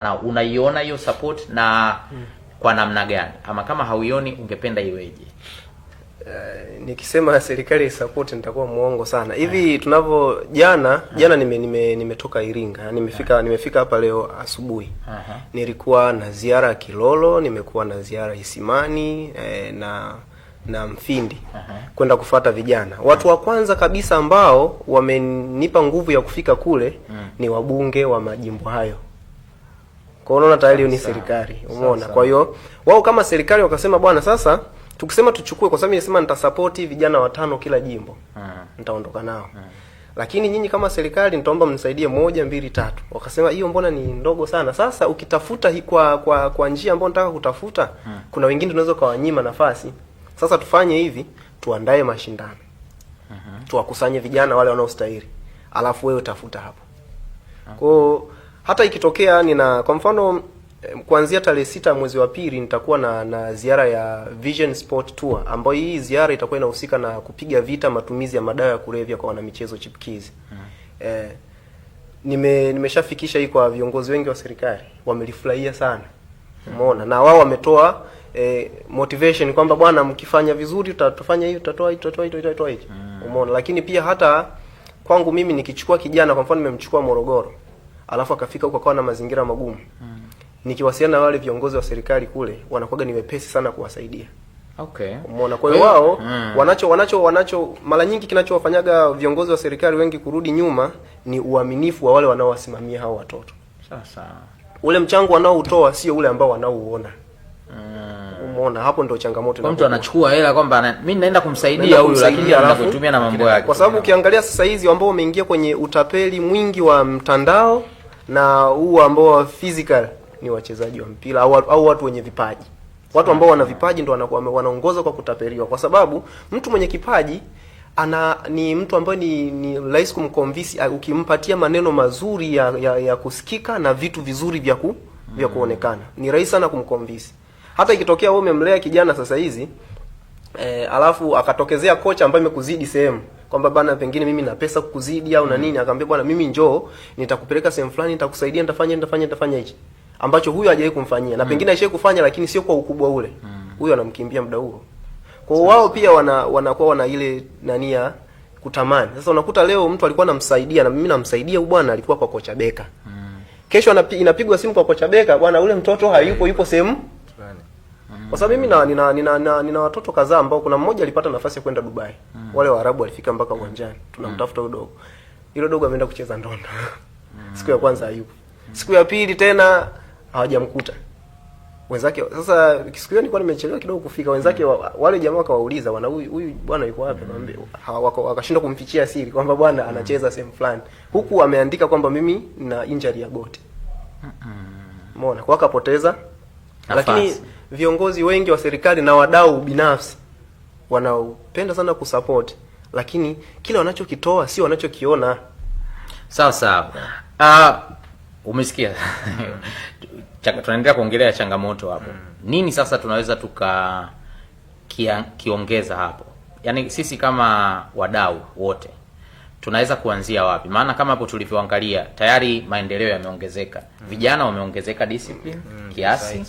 Na unaiona hiyo support na kwa namna gani? Ama kama hauioni ungependa iweje? Nikisema serikali support nitakuwa muongo sana. Hivi tunavyo jana nimetoka Iringa. Nimefika hapa leo asubuhi. Nilikuwa na ziara ya Kilolo, nimekuwa na ziara Isimani na Mfindi. Kwenda kufuata vijana. Watu wa kwanza kabisa ambao wamenipa nguvu ya kufika kule ni wabunge wa majimbo hayo. Kwa unaona tayari ni serikali, umeona. Kwa hiyo wao kama serikali wakasema bwana, sasa tukisema tuchukue, kwa sababu nimesema nitasupport vijana 5 kila jimbo. Nitaondoka nao. Lakini nyinyi kama serikali nitaomba mnisaidie 1 2 3. Wakasema hiyo mbona ni ndogo sana. Sasa ukitafuta kwa njia ambayo nataka kutafuta, kuna wengine tunaweza kawanyima nafasi. Sasa tufanye hivi, tuandae mashindano. Tuwakusanye vijana wale wanaostahili. Alafu wewe tafuta hapo. Kwa hata ikitokea kwa mfano kuanzia tarehe 6 mwezi wa pili nitakuwa na ziara ya Vision Sport Tour, ambayo hii ziara itakuwa inahusika na kupiga vita matumizi ya madawa ya kulevya kwa wanamichezo chipkizi. Nimeshafikisha hii kwa viongozi wengi wa serikali, wamelifurahia sana. Umeona, na wao wametoa motivation kwamba bwana, mkifanya vizuri tutafanya hiyo, tutatoa hiyo. Umeona, lakini pia hata kwangu mimi nikichukua kijana, kwa mfano nimemchukua Morogoro, alafu akafika huko kwa na mazingira magumu. Nikiwasiliana na wale viongozi wa serikali kule, wanakuwa ni wepesi sana kuwasaidia. Okay. Umeona, kwa hiyo wao wanacho mara nyingi kinachowafanyaga viongozi wa serikali wengi kurudi nyuma ni uaminifu wa wale wanaowasimamia hao watoto. Sasa ule mchango wanaoutoa sio ule ambao wanaouona. Umeona, hapo ndio changamoto. Kwa mtu anachukua hela kwamba mimi naenda kumsaidia huyu, lakini anakutumia na mambo yake. Kwa sababu ukiangalia sasa hizi ambao wameingia kwenye utapeli mwingi wa mtandao na huu ambao physical ni wachezaji wa mpira au watu wenye vipaji. Watu ambao wana vipaji ndio wanaongoza kwa kutapeliwa, kwa sababu mtu mwenye kipaji ni mtu ambaye ni rahisi kumconvince. Ukimpatia maneno mazuri ya kusikika na vitu vizuri vya kuonekana, ni rahisi sana kumconvince. Hata ikitokea wewe umemlea kijana sasa hizi alafu akatokezea kocha ambaye amekuzidi sehemu, kwamba bana, pengine mimi na pesa kukuzidi au na nini, akamwambia bwana, mimi njoo nitakupeleka sehemu fulani, nitakusaidia, nitafanya hichi ambacho huyu hajawahi kumfanyia, na pengine aishaye kufanya lakini sio kwa ukubwa ule. Huyu anamkimbia muda huo. Kwa hiyo wao pia wanakuwa wana ile nania kutamani. Sasa unakuta leo mtu alikuwa anamsaidia, na mimi namsaidia huyu bwana, alikuwa kwa kocha Beka. Kesho inapigwa simu kwa kocha Beka, bwana, ule mtoto yupo sehemu fulani. Kwa sababu mimi nina watoto kadhaa ambao kuna mmoja alipata nafasi ya kwenda Dubai. Wale Waarabu walifika mpaka uwanjani. Tunamtafuta huyo dogo. Ile dogo ameenda kucheza ndondo. Siku ya kwanza hayupo. Siku ya pili tena hawajamkuta. Wenzake sasa, siku hiyo nilikuwa nimechelewa kidogo kufika. Wenzake wale jamaa wakawauliza, bwana, huyu bwana yuko wapi? Naambia wakashindwa kumfichia siri kwamba bwana anacheza sehemu fulani. Huku ameandika kwamba mimi na injury ya goti. Umeona, kwa akapoteza. Lakini viongozi wengi wa serikali na wadau binafsi wanaopenda sana kusupport, lakini kile wanachokitoa sio wanachokiona. Sawa. Umesikia? Tunaendelea kuongelea changamoto hapo. Nini sasa tunaweza kiongeza hapo? Yaani sisi kama wadau wote tunaweza kuanzia wapi? Maana kama hapo tulivyoangalia tayari maendeleo yameongezeka. Vijana wameongezeka discipline kiasi.